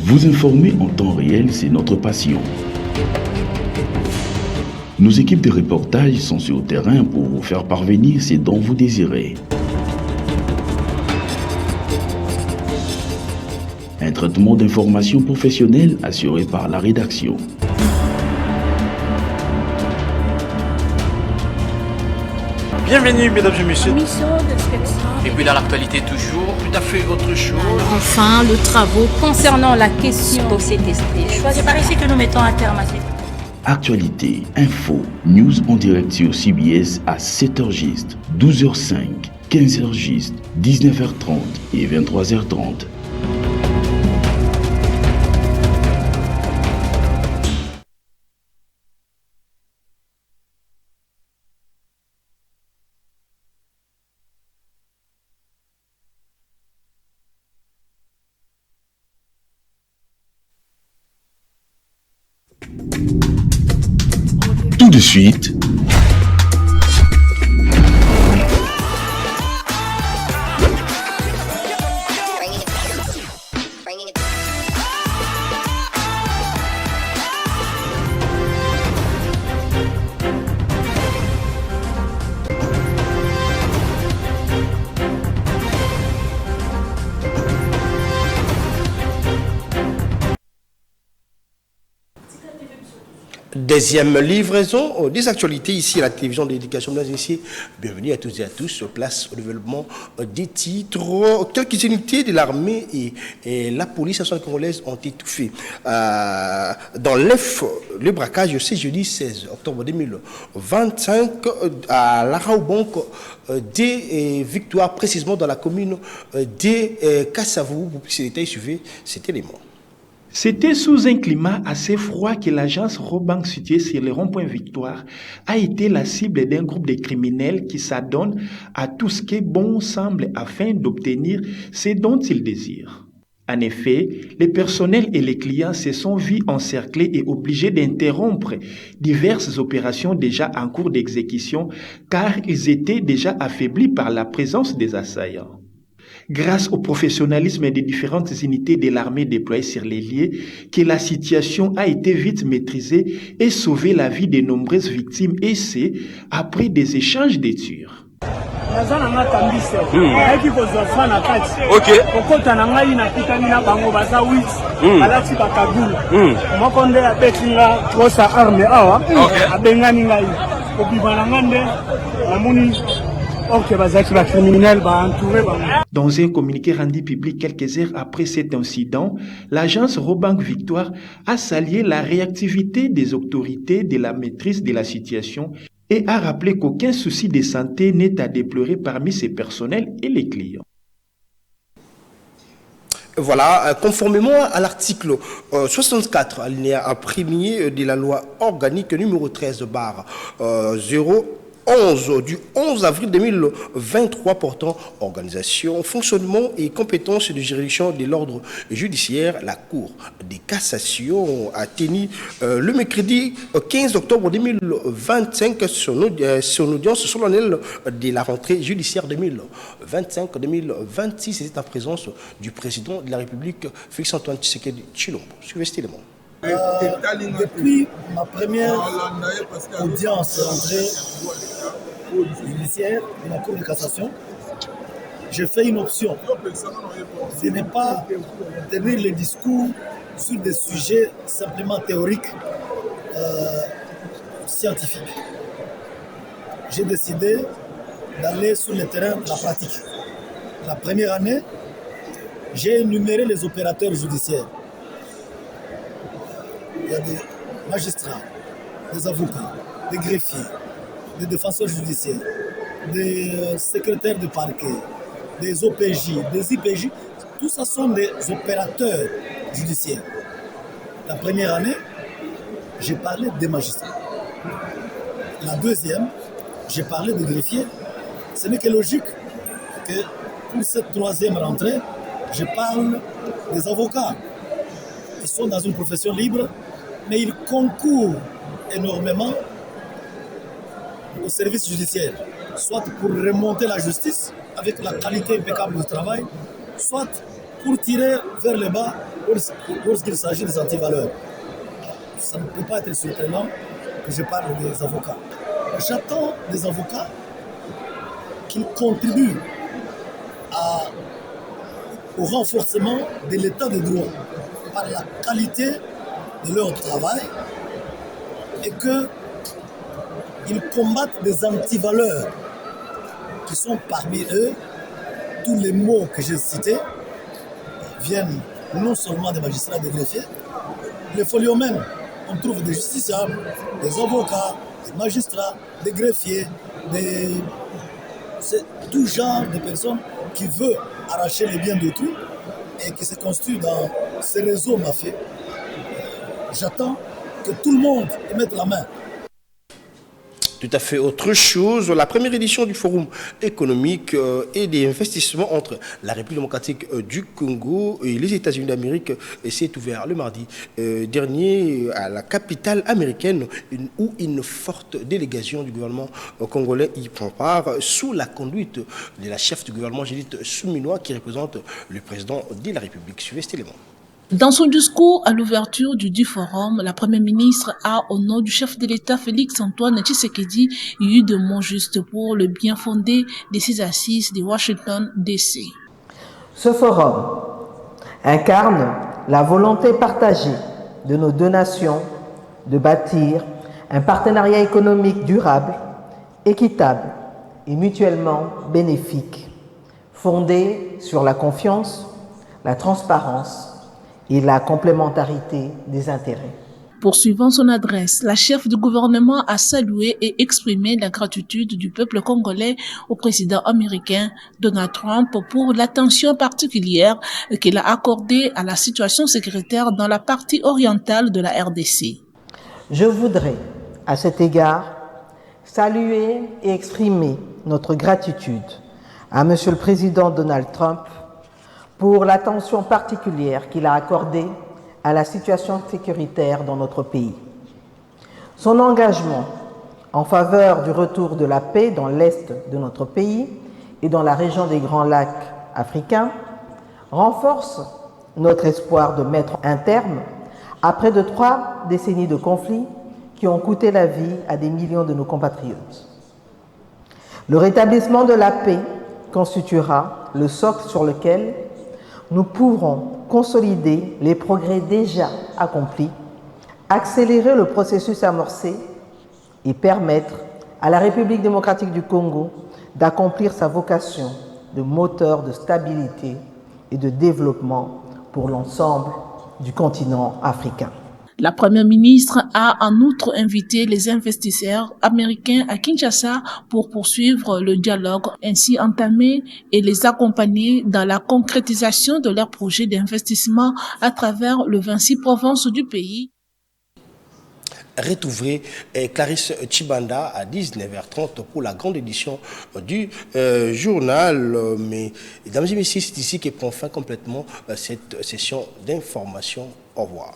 Vous informer en temps réel, c'est notre passion. Nos équipes de reportage sont sur le terrain pour vous faire parvenir ce dont vous désirez. Un traitement d'information professionnelle assuré par la rédaction. Bienvenue, mesdames et messieurs. Et puis dans l'actualité toujours, tout à fait autre chose. Enfin, le travaux concernant la question de cet esprit. C'est par ici que nous mettons un terme à cette. Actualité, info, news en direct sur CBS à 7h juste, 12h05, 15h juste, 19h30 et 23h30. Tout de suite, deuxième livraison des actualités ici à la télévision de l'éducation. Mesdames et messieurs, bienvenue à toutes et à tous. Place au développement des titres. Quelques unités de l'armée et la police nationale congolaise ont étouffé dans le braquage ce jeudi 16 octobre 2025 à Laraobank des victoires précisément dans la commune de Kassavou. Pour plus de détails, suivez cet élément. C'était sous un climat assez froid que l'agence Robank située sur le rond-point Victoire a été la cible d'un groupe de criminels qui s'adonnent à tout ce qui bon semble afin d'obtenir ce dont ils désirent. En effet, les personnels et les clients se sont vus encerclés et obligés d'interrompre diverses opérations déjà en cours d'exécution car ils étaient déjà affaiblis par la présence des assaillants. Grâce au professionnalisme des différentes unités de l'armée déployées sur les lieux, que la situation a été vite maîtrisée et sauvé la vie de nombreuses victimes, et c'est après des échanges de tirs. Dans un communiqué rendu public quelques heures après cet incident, l'agence Robank Victoire a salué la réactivité des autorités de la maîtrise de la situation et a rappelé qu'aucun souci de santé n'est à déplorer parmi ses personnels et les clients. Voilà, conformément à l'article 64, alinéa 1er de la loi organique numéro 13/011 du 11 avril 2023 portant organisation, fonctionnement et compétences de juridiction de l'ordre judiciaire, la Cour de cassation a tenu le mercredi 15 octobre 2025 son audience solennelle de la rentrée judiciaire 2025-2026. C'était en présence du président de la République, Félix-Antoine Tshisekedi Tshilombo. Suivez cet élément. Depuis ma première audience rentrée judiciaire de la Cour de cassation, j'ai fait une option. Ce n'est pas tenir les discours sur des sujets simplement théoriques, scientifiques. J'ai décidé d'aller sur le terrain de la pratique. La première année, j'ai énuméré les opérateurs judiciaires. Il y a des magistrats, des avocats, des greffiers, des défenseurs judiciaires, des secrétaires de parquet, des OPJ, des IPJ. Tout ça sont des opérateurs judiciaires. La première année, j'ai parlé des magistrats. La deuxième, j'ai parlé des greffiers. Ce n'est que logique que pour cette troisième rentrée, je parle des avocats. Ils sont dans une profession libre, mais ils concourent énormément au service judiciaire, soit pour remonter la justice avec la qualité impeccable du travail, soit pour tirer vers le bas lorsqu'il s'agit des antivaleurs. Ça ne peut pas être surprenant que je parle des avocats. J'attends des avocats qui contribuent au renforcement de l'état de droit par la qualité de leur travail et qu'ils combattent des antivaleurs qui sont parmi eux. Tous les mots que j'ai cités viennent non seulement des magistrats et des greffiers, les folios même, on trouve des justiciables, des avocats, des magistrats, des greffiers, c'est tout genre de personnes qui veulent arracher les biens d'autrui et qui se construisent dans ces réseaux mafieux. J'attends que tout le monde y mette la main. Tout à fait autre chose. La première édition du Forum économique et des investissements entre la République démocratique du Congo et les États-Unis d'Amérique s'est ouvert le mardi dernier à la capitale américaine où une forte délégation du gouvernement congolais y prend part sous la conduite de la chef du gouvernement Judith Suminwa qui représente le président de la République. Suivez cet élément. Dans son discours à l'ouverture du dit forum, la première ministre a, au nom du chef de l'État Félix-Antoine Tshisekedi, eu de mots justes pour le bien fondé de ces assises de Washington DC. Ce forum incarne la volonté partagée de nos deux nations de bâtir un partenariat économique durable, équitable et mutuellement bénéfique, fondé sur la confiance, la transparence et la complémentarité des intérêts. Poursuivant son adresse, la chef du gouvernement a salué et exprimé la gratitude du peuple congolais au président américain Donald Trump pour l'attention particulière qu'il a accordée à la situation sécuritaire dans la partie orientale de la RDC. Je voudrais, à cet égard, saluer et exprimer notre gratitude à Monsieur le Président Donald Trump pour l'attention particulière qu'il a accordée à la situation sécuritaire dans notre pays. Son engagement en faveur du retour de la paix dans l'est de notre pays et dans la région des Grands Lacs africains renforce notre espoir de mettre un terme à près de 3 décennies de conflits qui ont coûté la vie à des millions de nos compatriotes. Le rétablissement de la paix constituera le socle sur lequel nous pourrons consolider les progrès déjà accomplis, accélérer le processus amorcé et permettre à la République démocratique du Congo d'accomplir sa vocation de moteur de stabilité et de développement pour l'ensemble du continent africain. La première ministre a en outre invité les investisseurs américains à Kinshasa pour poursuivre le dialogue ainsi entamé et les accompagner dans la concrétisation de leurs projets d'investissement à travers les 26 provinces du pays. Retrouver Clarisse Chibanda à 19h30 pour la grande édition du journal. Mesdames et messieurs, c'est ici que prend fin complètement cette session d'information. Au revoir.